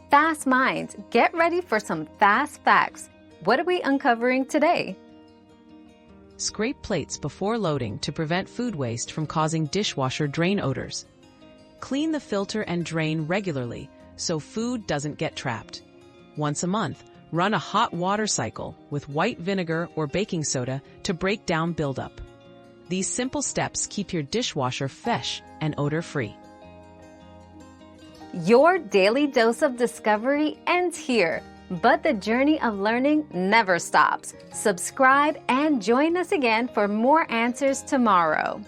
Fast minds, get ready for some fast facts. What are we uncovering today? Scrape plates before loading to prevent food waste from causing dishwasher drain odors. Clean the filter and drain regularly so food doesn't get trapped. Once a month, run a hot water cycle with white vinegar or baking soda to break down buildup. These simple steps keep your dishwasher fresh and odor-free. Your daily dose of discovery ends here, but the journey of learning never stops. Subscribe and join us again for more answers tomorrow.